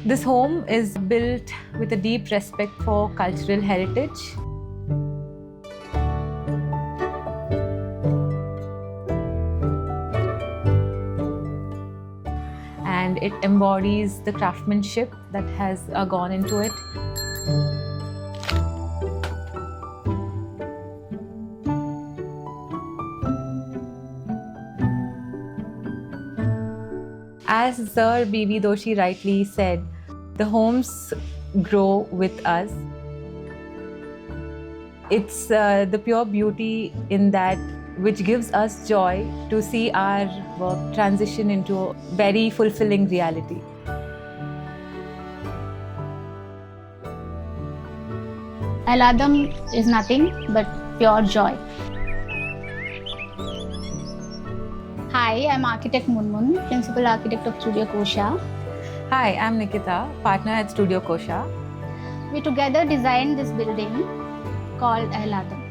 This home is built with a deep respect for cultural heritage. And it embodies the craftsmanship that has gone into it. As Sir B.V. Doshi rightly said, the homes grow with us. It's the pure beauty in that which gives us joy to see our work transition into a very fulfilling reality. Aahladham is nothing but pure joy. Hi, I'm architect Munmun, principal architect of Studio Kosha. Hi, I'm Nikita, partner at Studio Kosha. We together designed this building called Aahladham.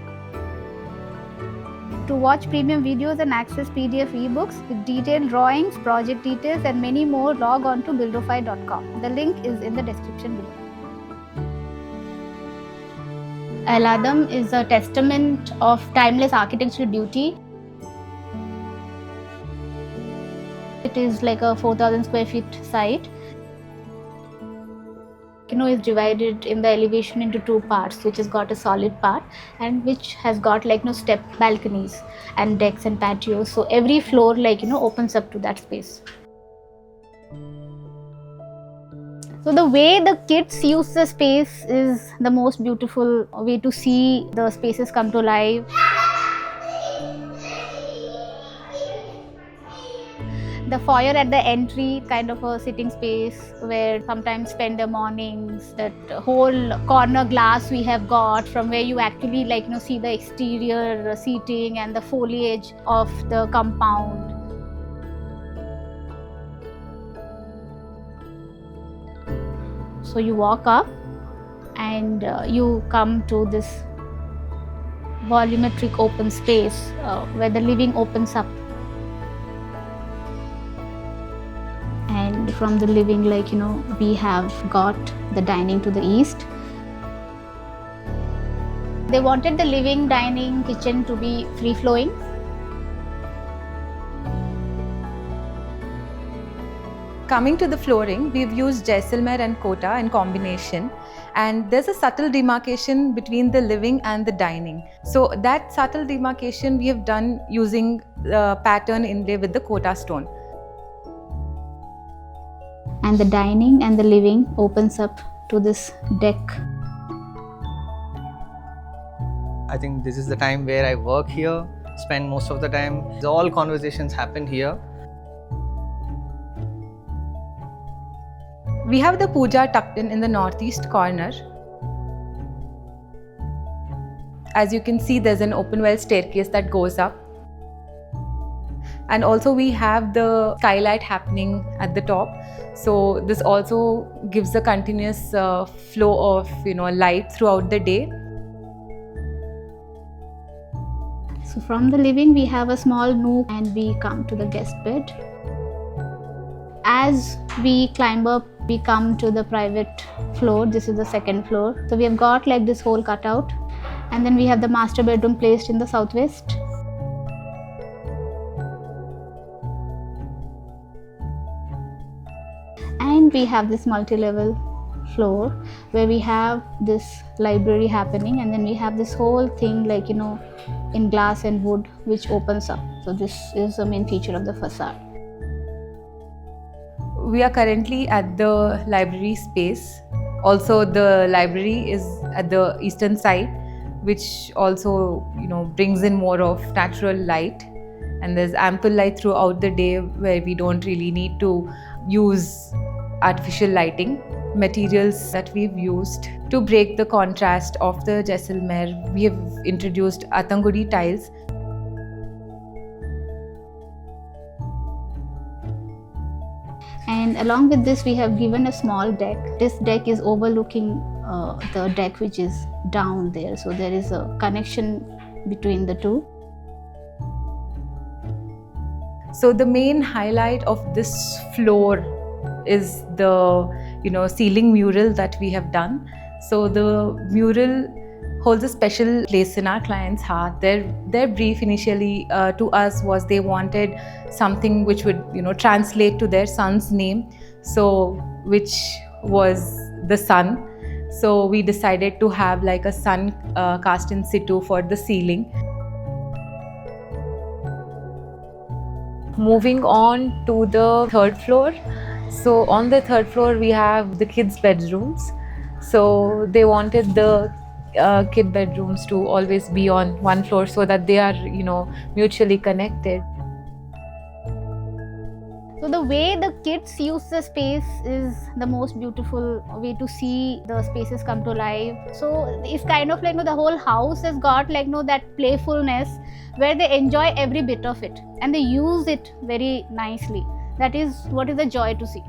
To watch premium videos and access PDF ebooks with detailed drawings, project details and many more, log on to buildofy.com. The link is in the description below. Aahladham is a testament of timeless architectural beauty. It is like a 4,000 square feet site. Is divided in the elevation into two parts, which has got a solid part and which has got step balconies and decks and patios. So every floor opens up to that space. So the way the kids use the space is the most beautiful way to see the spaces come to life. The foyer at the entry, kind of a sitting space where sometimes spend the mornings. That whole corner glass we have got from where you actually see the exterior seating and the foliage of the compound. So you walk up and you come to this volumetric open space where the living opens up. And from the living, we have got the dining to the east. They wanted the living, dining, kitchen to be free-flowing. Coming to the flooring, we've used Jaisalmer and Kota in combination, and there's a subtle demarcation between the living and the dining. So that subtle demarcation we have done using the pattern inlay with the Kota stone. And the dining and the living opens up to this deck. I think this is the time where I work here, spend most of the time. All conversations happen here. We have the puja tucked in the northeast corner. As you can see, there's an open well staircase that goes up. And also we have the skylight happening at the top. So this also gives a continuous flow of light throughout the day. So from the living we have a small nook and we come to the guest bed. As we climb up, we come to the private floor. This is the second floor. So we have got this whole cutout, and then we have the master bedroom placed in the southwest. And we have this multi-level floor where we have this library happening, and then we have this whole thing in glass and wood which opens up. So this is the main feature of the facade. We are currently at the library space. Also the library is at the eastern side, which also brings in more of natural light, and there's ample light throughout the day where we don't really need to use artificial lighting. Materials that we've used to break the contrast of the Jaisalmer, we have introduced Athangudi tiles. And along with this we have given a small deck. This deck is overlooking the deck which is down there, so there is a connection between the two. So the main highlight of this floor is the ceiling mural that we have done. So the mural holds a special place in our clients' heart. Their brief initially to us was they wanted something which would translate to their son's name, so which was the sun. So we decided to have like a sun cast in situ for the ceiling. Moving on to the third floor. So on the third floor we have the kids' bedrooms. So they wanted the kid bedrooms to always be on one floor so that they are mutually connected. So the way the kids use the space is the most beautiful way to see the spaces come to life. So it's kind of like the whole house has got like that playfulness where they enjoy every bit of it and they use it very nicely. That is what is the joy to see.